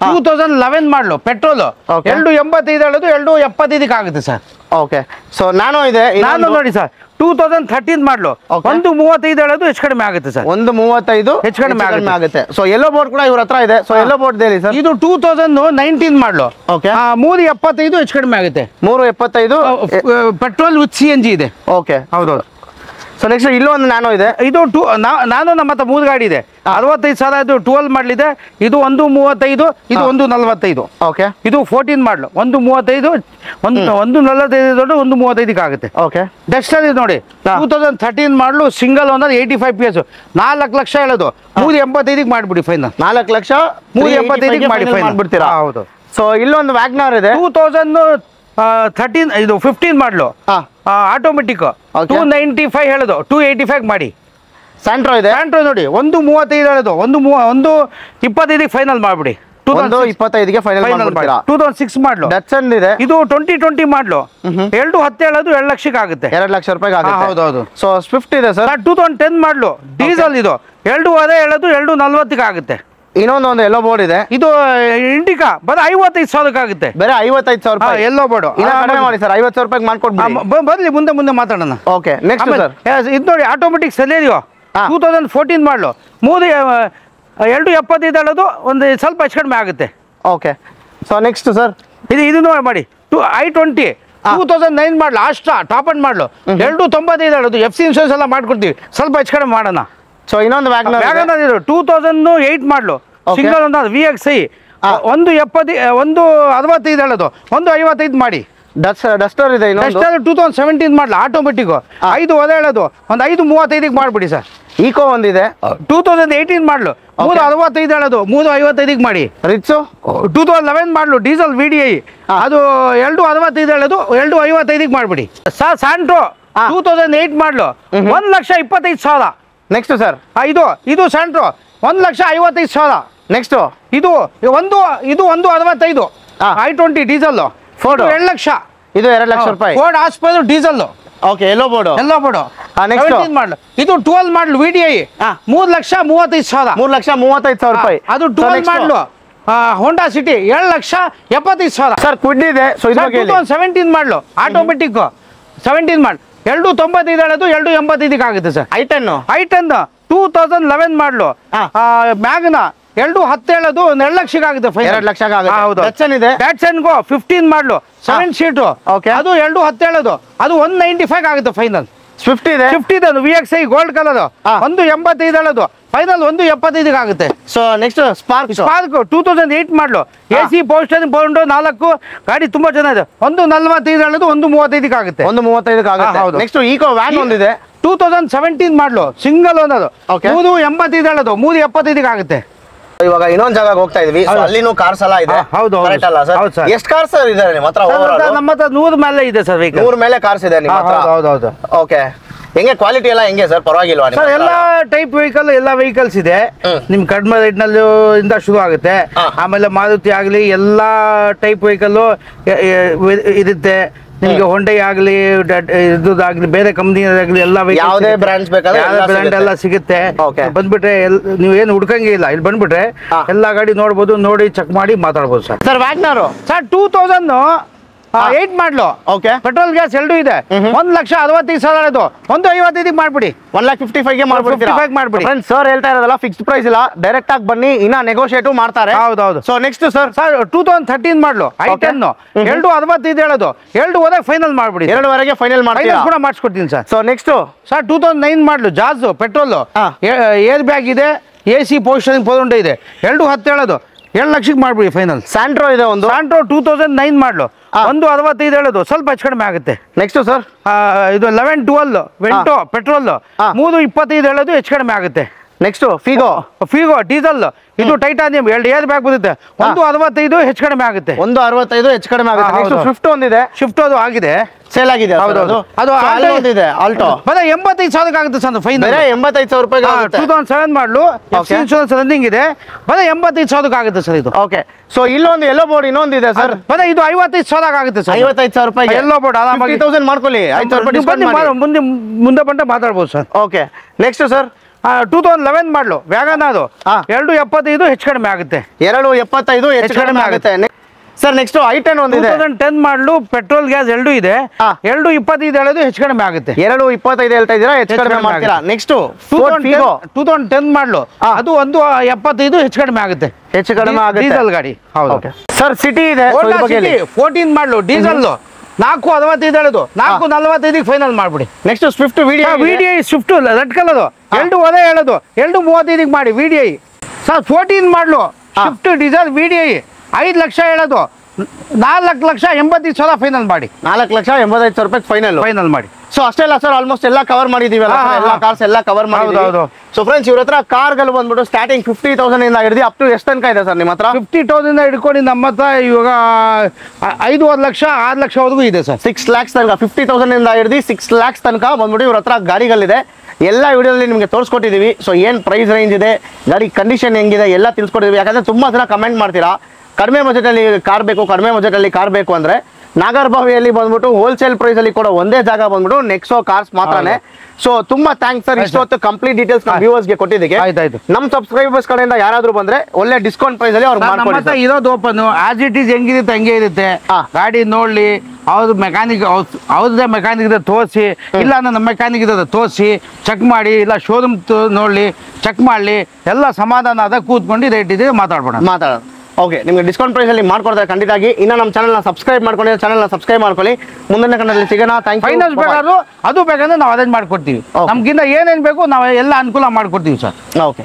2011 ಮಾಡಲು ಪೆಟ್ರೋಲ್ 285 ಹೇಳೋದು. 275 ಆಗುತ್ತೆ ಸರ್. ಓಕೆ, ಸೊ ನಾನು ಇದೆ. ನಾನು ನೋಡಿ ಸರ್ 2013 ಮಾಡಲು 135 ಹೇಳೋದು. ಹೆಚ್ಚು ಕಡಿಮೆ ಆಗುತ್ತೆ ಸರ್. 135 ಹೆಚ್ಚು ಕಡಿಮೆ ಆಗುತ್ತೆ. ಸೊ ಎಲ್ಲೋ ಬೋರ್ಡ್ ಕೂಡ ಇವ್ರ ಹತ್ರ ಇದೆ. ಸೊ ಎಲ್ಲೋ ಬೋರ್ಡ್ ಹೇಳಿ ಸರ್. ಇದು 2019 ಮಾಡಲು. ಓಕೆ, 375 ಹೆಚ್ಚು ಕಡಿಮೆ ಆಗುತ್ತೆ. 375 ಪೆಟ್ರೋಲ್ ವಿತ್ CNG ಇದೆ. ಓಕೆ, ಹೌದೌದು. ಸೊ ನೆಕ್ಸ್ಟ್ ಇಲ್ಲೊಂದು ನ್ಯಾನೋ ಇದೆ. ಇದು ನಾನು ನಮ್ಮ ಹತ್ರ 3 ಗಾಡಿ ಇದೆ. 65,000 ಇದು 12 ಮಾಡಲಿದೆ. ಇದು 135, ಇದು 145. ಓಕೆ, ಇದು 14 ಮಾಡಲು 135, 145 ದೊಡ್ಡ 135 ಆಗುತ್ತೆ. ಓಕೆ, ಡಸ್ಟರ್ ಇದು ನೋಡಿ 2013 ಮಾಡಲು ಸಿಂಗಲ್ ಓನರ್ 85 PS 4 ಲಕ್ಷ ಹೇಳೋದು. 385 ಮಾಡಿಬಿಡಿ ಫೈನಲ್. 4 ಲಕ್ಷ 385 ಮಾಡಿ ಮಾಡ್ಬಿಡ್ತೀರಾ? ಹೌದು. ಸೊ ಇಲ್ಲೊಂದು ವ್ಯಾಗ್ನಾರ್ ಇದೆ 2013 ಇದು 15 ಮಾಡಲು ಆಟೋಮೆಟಿಕ್ 295 ಹೇಳೋದು. 285 ಮಾಡಿ. ಸ್ಯಾಂಟ್ರೋ ಇದೆ. ಸ್ಯಾಂಟ್ರೋ ನೋಡಿ 135 ಹೇಳೋದು. 125 ಫೈನಲ್ ಮಾಡಿಬಿಡಿ. 125ಗೆ ಫೈನಲ್ ಮಾಡ್ಬಿಡ್ತೀರಾ? 2006 ಮಾಡಲು ಡಟ್ಸನ್ ಇದೆ. ಇದು 2020 ಮಾಡಲು 210 ಹೇಳೋದು. 2 ಲಕ್ಷಕ್ಕೆ ಆಗುತ್ತೆ. 2 ಲಕ್ಷ ರೂಪಾಯಿಗೆ ಆಗುತ್ತೆ. ಹೌದೌದು. ಸೊ ಸ್ವಿಫ್ಟ್ ಇದೆ ಸರ್ 2010 ಮಾಡಲು ಡೀಸೆಲ್. ಇದು 2 ಹೇಳೋದು. 240 ಆಗುತ್ತೆ. ಇನ್ನೊಂದು ಎಲ್ಲೋ ಬೋರ್ಡ್ ಇದೆ. ಇದು ಇಂಡಿಕಾ ಬರೀ 55,000 ಆಗುತ್ತೆ. ಬೇರೆ 55,000 ರೂಪಾಯಿ ಎಲ್ಲೋ ಬೋರ್ಡ್. ಕಡಿಮೆ ಮಾಡಿ ಸರ್. 50,000 ರೂಪಾಯಿ ಮಾಡ್ಕೊಡ್ಬಿಡಿ. ಬರ್ಲಿ ಮುಂದೆ ಮಾತಾಡೋಣ. ಓಕೆ, ನೆಕ್ಸ್ಟ್ ಸರ್ ಇದು ನೋಡಿ ಆಟೋಮೆಟಿಕ್ ಸೆಲೆರಿಯೋ 2014 ಮಾಡಲು 275 ಹೇಳೋದು. ಒಂದು ಸ್ವಲ್ಪ ಹೆಚ್ಚು ಕಡಿಮೆ ಆಗುತ್ತೆ. ಓಕೆ, ಸೊ ನೆಕ್ಸ್ಟ್ ಸರ್ ಇದು ನೋಡಿ ಮಾಡಿ I20 2009 ಮಾಡಲು ಆಸ್ಟ್ರಾ ಟಾಪ್ ಅಂಡ್ ಮಾಡಲು 295 ಹೇಳೋದು. FC ಇನ್ಶೂರೆನ್ಸ್ ಎಲ್ಲ ಮಾಡ್ಕೊಡ್ತೀವಿ. ಸ್ವಲ್ಪ ಹೆಚ್ಚು ಕಡಿಮೆ ಮಾಡೋಣ. ಸೊ ಇನ್ನೊಂದು ವ್ಯಾಗನಾರ್ ಇದು 2008 ಮಾಡಲು ಸಿಂಗಲ್ ಓನರ್ VXC 165 ಹೇಳೋದು. 155 ಮಾಡಿ. ಡಸ್ಟರ್ ಇದೆ. 2017 ಮಾಡಲು ಆಟೋಮೆಟಿಕ್ 5 ಹೇಳೋದು. ಒಂದು 535 ಮಾಡಿಬಿಡಿ ಸರ್. ಈಕೋ ಒಂದಿದೆ 2018 ಮಾಡಲು 365 ಹೇಳೋದು 355 ಮಾಡಿ. ರಿಟ್ಸು 2011 ಮಾಡಲು ಡೀಸೆಲ್ VDI ಅದು 265 ಹೇಳೋದು 255 ಮಾಡ್ಬಿಡಿ ಸರ್. ಸ್ಯಾಂಟ್ರೋ 2008 ಮಾಡಲು 1,25,000. ನೆಕ್ಸ್ಟ್ ಸರ್ ಇದು ಸ್ಯಾಂಟ್ರೋ 1,55,000. ನೆಕ್ಸ್ಟ್ ಇದು 165 I20 ಡೀಸೆಲ್. Ford 2 ಲಕ್ಷ. ಇದು 2 ಲಕ್ಷ ರೂಪಾಯಿ. Ford aspire diesel. ಓಕೆ ಎಲ್ಲೋ ಬೋರ್ಡು ನೆಕ್ಸ್ಟ್ ಮಾಡಲು ಇದು 12 ಮಾಡಲು VDI 3,35,000. 3,35,000 ರೂಪಾಯಿ. ಅದು 12 ಮಾಡಲು ಹೋಂಡಾ ಸಿಟಿ 7,75,000. ಸರ್ ಕ್ವಿಡ್ ಇದೆ. ಸೊ ಇದು 2017 ಮಾಡಲು ಆಟೋಮೆಟಿಕ್ 17 ಮಾಡಲು 295 ಹೇಳೋದು 285 ಆಗುತ್ತೆ ಸರ್. I10 2011 ಮಾಡಲು ಮ್ಯಾಗ್ನಾ 210 ಹೇಳೋದು 2 ಲಕ್ಷಕ್ಕೆ ಆಗುತ್ತೆ. 2 ಲಕ್ಷಕ್ಕೆ ಆಗುತ್ತೆ. ಹೌದು. Datsun 15 ಮಾಡಲು 7 ಸೀಟು ಅದು 210 ಹೇಳೋದು ಅದು 195 ಆಗುತ್ತೆ ಫೈನಲ್. ಸ್ವಿಫ್ಟ್ ಇದೆ. VXI ಗೋಲ್ಡ್ ಕಲರ್ 185 ಹೇಳೋದು ಫೈನಲ್ 175 ಆಗುತ್ತೆ. ಸೊ ನೆಕ್ಸ್ಟ್ ಸ್ಪಾರ್ಕ್ 2008 ಮಾಡಲು AC ಪವರ್ ಸ್ಟೇರಿಂಗ್ 4 ಗಾಡಿ ತುಂಬಾ ಚೆನ್ನಾಗಿದೆ. 145 ಹೇಳೋದು 135 ಆಗುತ್ತೆ. 135 ಆಗುತ್ತೆ. ನೆಕ್ಸ್ಟ್ ಈಕೋ ವ್ಯಾನ್ ಒಂದಿದೆ 2017 ಮಾಡಲು ಸಿಂಗಲ್ ಓನರ್ 385 ಹೇಳೋದು 375 ಆಗುತ್ತೆ. ಇವಾಗ ಇನ್ನೊಂದು ಜಾಗ ಹೋಗ್ತಾ ಇದೀವಿ. ಅಲ್ಲಿನೂ ಕಾರ್ಸ್ ಎಲ್ಲ ಇದೆ. ಹೌದು ಎಷ್ಟು ಕಾರ್ಸ್ ಇದೆ ನಿಮ್ಮ ಹತ್ರ? ನಮ್ಮ ಹತ್ರ 100 ಮೇಲೆ ಇದೆ ಸರ್. 100 ಮೇಲೆ ಕಾರ್ಸ್ ಇದೆ ನಿಮ್ಮ ಹತ್ರ? ಹೌದು. ಓಕೆ, ಹೆಂಗೆ ಕ್ವಾಲಿಟಿ ಎಲ್ಲ ಹೆಂಗೆ ಸರ್? ಪರವಾಗಿಲ್ವಾ ಸರ್? ಎಲ್ಲ ಟೈಪ್ ಎಲ್ಲ ವೆಹಿಕಲ್ಸ್ ಇದೆ. ನಿಮ್ ಕಡಿಮೆ ರೇಟ್ ನಲ್ಲಿ ಇಂದ ಶುರು ಆಗುತ್ತೆ. ಆಮೇಲೆ ಮಾರುತಿ ಆಗ್ಲಿ ಎಲ್ಲಾ ಟೈಪ್ ವೆಹಿಕಲ್ ಇರುತ್ತೆ ನಿಮ್ಗೆ. ಹೊಂಡೈ ಆಗ್ಲಿ ಇದಾಗ್ಲಿ ಬೇರೆ ಕಂಪ್ನಿ ಆಗ್ಲಿ ಎಲ್ಲ ಯಾವುದೇ ಬ್ರ್ಯಾಂಡ್ಸ್ ಬ್ರ್ಯಾಂಡ್ ಎಲ್ಲ ಸಿಗುತ್ತೆ. ಬಂದ್ಬಿಟ್ರೆ ನೀವು ಏನು ಹುಡ್ಕಂಗೆ ಇಲ್ಲ. ಇಲ್ಲಿ ಬಂದ್ಬಿಟ್ರೆ ಎಲ್ಲಾ ಗಾಡಿ ನೋಡ್ಬೋದು, ನೋಡಿ ಚೆಕ್ ಮಾಡಿ ಮಾತಾಡ್ಬೋದು ಸರ್. ಸರ್ ವ್ಯಾಗ್ನರ್ ಸರ್ 2008 ಮಾಡಲು ಪೆಟ್ರೋಲ್ ಗ್ಯಾಸ್ 2 ಇದೆ. 1,65,000 ಇದು 155 ಮಾಡ್ಬಿಡಿ. 1,55,000 ಮಾಡ್ಬಿಡಿ. ಸರ್ ಹೇಳ್ತಾ ಇರೋದಲ್ಲ ಫಿಕ್ಸ್ಡ್ ಪ್ರೈಸ್ ಇಲ್ಲ, ಡೈರೆಕ್ಟ್ ಆಗಿ ಬನ್ನಿ, ಇನ್ನ ನೆಗೋಷಿಯೇಟ್ ಮಾಡ್ತಾರೆ. ಹೌದೌದು. ಸೊ ನೆಕ್ಸ್ಟ್ ಸರ್ 2013 ಮಾಡಲು I10 265 ಹೇಳೋದು 2 ಫೈನಲ್ ಮಾಡ್ಬಿಡಿ. 2 ಫೈನಲ್ ಕೂಡ ಮಾಡಿಸ್ಕೊಡ್ತೀನಿ ಸರ್. ಸೊ ನೆಕ್ಸ್ಟ್ ಸರ್ 2009 ಮಾಡಲು ಜಾಜ್ ಪೆಟ್ರೋಲ್ ಏರ್ ಬ್ಯಾಗ್ ಇದೆ, AC ಪೋಸ್ಟರಿಂಗ್ 4 ಇದೆ 210 ಹೇಳೋದು 2 ಲಕ್ಷಕ್ಕೆ ಮಾಡ್ಬಿಡಿ ಫೈನಲ್. ಸ್ಯಾಂಟ್ರೋ ಇದೆ ಒಂದು. ಸ್ಯಾಂಟ್ರೋ 2009 ಮಾಡಲು 165 ಹೇಳೋದು ಸ್ವಲ್ಪ ಹೆಚ್ಚು ಕಡಿಮೆ ಆಗುತ್ತೆ. ನೆಕ್ಸ್ಟ್ ಸರ್ ಇದು 1112 ವೆಂಟೋ ಪೆಟ್ರೋಲ್ 325 ಹೇಳೋದು ಹೆಚ್ಚು ಕಡಿಮೆ ಆಗುತ್ತೆ. ನೆಕ್ಸ್ಟ್ ಫಿಗೋ ಡೀಸೆಲ್ ಇದು ಟೈಟಾನಿಯಂ 2 ಏರ್ ಬ್ಯಾಗ್ ಬರುತ್ತೆ 165 ಹೆಚ್ಚು ಕಡಿಮೆ ಆಗುತ್ತೆ. 165 ಹೆಚ್ಚು ಕಡಿಮೆ ಆಗುತ್ತೆ. ನೆಕ್ಸ್ಟ್ ಸ್ವಿಫ್ಟ್ ಒಂದಿದೆ. ಸ್ವಿಫ್ಟ್ ಅದು ಆಗಿದೆ, ಸೇಲ್ ಆಗಿದೆ. ಅದು ಇದೆ ಆಲ್ಟೋ ಬರೀ 85,000 ಆಗುತ್ತೆ ಸರ್ ಫೈನಲ್. 85,000 ರೂಪಾಯಿ. 2007 ಮಾಡಲು ಇನ್ಶೂರೆನ್ಸ್ ರನ್ನಿಂಗ್ ಇದೆ, ಬರೀ 85,000 ಆಗುತ್ತೆ ಸರ್ ಇದು. ಓಕೆ, ಸೊ ಇಲ್ಲೊಂದು ಎಲ್ಲೋ ಬೋರ್ಡ್ ಇನ್ನೊಂದಿದೆ ಸರ್. ಬರೀ ಇದು 55,000 ಆಗುತ್ತೆ ಸರ್. 55,000 ರೂಪಾಯಿ ಎಲ್ಲೋ ಬೋರ್ಡ್ ಆರಾಮಾಗಿ 50,000 ಮಾಡ್ಕೊಳ್ಳಿ. 5,000 ರೂಪಾಯಿ ಮುಂದೆ ಬಂದ ಮಾತಾಡ್ಬೋದು ಸರ್. ಓಕೆ, ನೆಕ್ಸ್ಟ್ ಸರ್ 2011 ಮಾಡಲು ವ್ಯಾಗನ್ ಅದು 275 ಹೆಚ್ಚು ಕಡಿಮೆ ಆಗುತ್ತೆ. 275 ಹೆಚ್ಚು ಕಡಿಮೆ ಆಗುತ್ತೆ. ಸರ್ ನೆಕ್ಸ್ಟ್ I10 ಒಂದಿದೆ 2010 ಮಾಡಲು ಪೆಟ್ರೋಲ್ ಗ್ಯಾಸ್ 2 ಇದೆ 225 ಹೇಳೋದು ಹೆಚ್ಚು ಕಡಿಮೆ ಆಗುತ್ತೆ. 225 ಹೇಳ್ತಾ ಇದ್ದೀರಾ, ಹೆಚ್ಚು ಕಡಿಮೆ ಮಾಡ್ತೀರಾ. ನೆಕ್ಸ್ಟ್ 2010 ಮಾಡಲು ಅದು 175 ಹೆಚ್ಚು ಕಡಿಮೆ ಆಗುತ್ತೆ. ಹೆಚ್ಚು ಕಡಿಮೆ ಆಗುತ್ತೆ ಡೀಸೆಲ್ ಗಾಡಿ. ಹೌದು ಸರ್. ಸಿಟಿ ಇದೆ 14 ಮಾಡಲು ಡೀಸೆಲ್ 465 ಹೇಳೋದು 445 ಫೈನಲ್ ಮಾಡ್ಬಿಡಿ. Next Swift VDI Swift red colour 2 ಹೇಳೋದು 235 ಮಾಡಿ VDI. ಸರ್ 14 ಮಾಡಲು ಸ್ವಿಫ್ಟ್ ಡೀಸೆಲ್ VDI 5 ಲಕ್ಷ ಹೇಳೋದು 4,85,000 ಫೈನಲ್ ಮಾಡಿ. 4,85,000 ರೂಪಾಯಿ ಫೈನಲ್ ಮಾಡಿ. ಸೊ ಅಷ್ಟೆಲ್ಲ ಸರ್ ಆಲ್ಮೋಸ್ಟ್ ಎಲ್ಲ ಕವರ್ ಮಾಡಿದೀವಲ್ಲ, ಎಲ್ಲ ಕಾರ್ಸ್ ಎಲ್ಲ ಕವರ್ ಮಾಡಿದೀವಿ. ಸೊ ಫ್ರೆಂಡ್ಸ್ ಇವ್ರ ಹತ್ರ ಕಾರ್ಗಳು ಬಂದ್ಬಿಟ್ಟು ಸ್ಟಾರ್ಟಿಂಗ್ 50,000 ಇಂದ ಹಿಡಿದು ಅಪ್ ಟು ಎಷ್ಟು ತನಕ ಇದೆ ಸರ್ ನಿಮ್ಮ ಹತ್ರ? 50,000 ಇಂದ ಹಿಡ್ಕೊಂಡು ನಮ್ಮ ಹತ್ರ ಇವಾಗ 5 ಲಕ್ಷ 6 ಲಕ್ಷವರೆಗೂ ಇದೆ ಸರ್. 6 lakhs ತನಕ 50,000 ಇಂದ ಹಿಡಿದು 6 lakhs ತನಕ ಬಂದ್ಬಿಟ್ಟು ಇವ್ರ ಹತ್ರ ಗಾಡಿಗಳಿದೆ. ಎಲ್ಲ ವಿಡಿಯೋದಲ್ಲಿ ನಿಮಗೆ ತೋರಿಸ್ಕೊಟ್ಟಿದ್ದೀವಿ. ಸೊ ಏನು ಪ್ರೈಸ್ ರೇಂಜ್ ಇದೆ, ಗಾಡಿ ಕಂಡೀಷನ್ ಹೆಂಗಿದೆ ಎಲ್ಲ ತಿಳ್ಸ್ಕೊಟ್ಟಿದ್ದೀವಿ. ಯಾಕಂದರೆ ತುಂಬ ಜನ ಕಮೆಂಟ್ ಮಾಡ್ತೀರಾ ಕಡಿಮೆ ಬಜೆಟಲ್ಲಿ ಕಾರ್ ಬೇಕು, ಕಡಿಮೆ ಬಜೆಟಲ್ಲಿ ಕಾರ್ ಬೇಕು ಅಂದರೆ ನಾಗರಬಾವಿಯಲ್ಲಿ ಬಂದ್ಬಿಟ್ಟು ಹೋಲ್ಸೇಲ್ ಪ್ರೈಸಲ್ಲಿ ಕೊಡೋ ಒಂದೇ ಜಾಗ ಬಂದ್ಬಿಟ್ಟು ನೆಕ್ಸೋ ಕಾರ್ಸ್ ಮಾತ್ರನೇ. ಸೊ ತುಂಬಾ ಥ್ಯಾಂಕ್ಸ್ ಸರ್, ಇಷ್ಟೊತ್ತು ಕಂಪ್ಲೀಟ್ ಡೀಟೇಲ್ಸ್ ನಮ್ಮ ವ್ಯೂವರ್ಸ್ಗೆ ಕೊಟ್ಟಿದ್ದಕ್ಕೆ. ನಮ್ಮ ಸಬ್ಸ್ಕ್ರೈಬರ್ಸ್ ಕಡೆಯಿಂದ ಯಾರಾದರೂ ಬಂದ್ರೆ ಒಳ್ಳೆ ಡಿಸ್ಕೌಂಟ್ ಪ್ರೈಸ್ ಅಲ್ಲಿ ಅವ್ರು ಮಾಡ್ಕೊಡ್ತಾರೆ. ಇರೋದು ಓಪನ್ ಆಸ್ ಇಟ್ ಈಸ್ ಹೆಂಗಿರುತ್ತೆ ಹಂಗೆ ಇರುತ್ತೆ. ಗಾಡಿ ನೋಡ್ಲಿ, ಅವ್ರದ್ದು ಮೆಕ್ಯಾನಿಕ್ ಅವ್ರದ್ದೇ ಮೆಕ್ಯಾನಿಕ್ ಇದೆ ತೋರಿಸಿ, ಇಲ್ಲ ನಮ್ಮ ಮೆಕ್ಯಾನಿಕ್ ಇದೆ ತೋರಿಸಿ ಚೆಕ್ ಮಾಡಿ, ಇಲ್ಲ ಶೋರೂಮ್ ನೋಡ್ಲಿ ಚೆಕ್ ಮಾಡಲಿ, ಎಲ್ಲ ಸಮಾಧಾನ ಆದ ಕೂತ್ಕೊಂಡು ರೇಟ್ ಇದೆ ಮಾತಾಡೋಣ. ಓಕೆ, ನಿಮಗೆ ಡಿಸ್ಕೌಂಟ್ ಪ್ರೈಸ್ ಅಲ್ಲಿ ಮಾಡ್ಕೊಡ್ತಾರೆ ಖಂಡಿತಾಗಿ. ಇನ್ನು ನಮ್ಮ ಚಾನಲ್ನ ಸಬ್ಸ್ಕ್ರೈಬ್ ಮಾಡ್ಕೊಂಡು ಚಾನಲ್ನ ಸಬ್ಸ್ಕ್ರೈಬ್ ಮಾಡ್ಕೊಳ್ಳಿ. ಮುಂದಿನ ಕನ್ನಡದಲ್ಲಿ ಸಿಗೋಣ. ಫೈನಾನ್ಸ್ ಬೇಕಾದ್ರೂ ಅದು ಬೇಕಂದ್ರೆ ನಾವು ಅರೇಂಜ್ ಮಾಡ್ಕೊಡ್ತೀವಿ. ನಮ್ಗಿಂತ ಏನೇನು ಬೇಕು ನಾವು ಎಲ್ಲ ಅನುಕೂಲ ಮಾಡ್ಕೊಡ್ತೀವಿ ಸರ್. ಓಕೆ.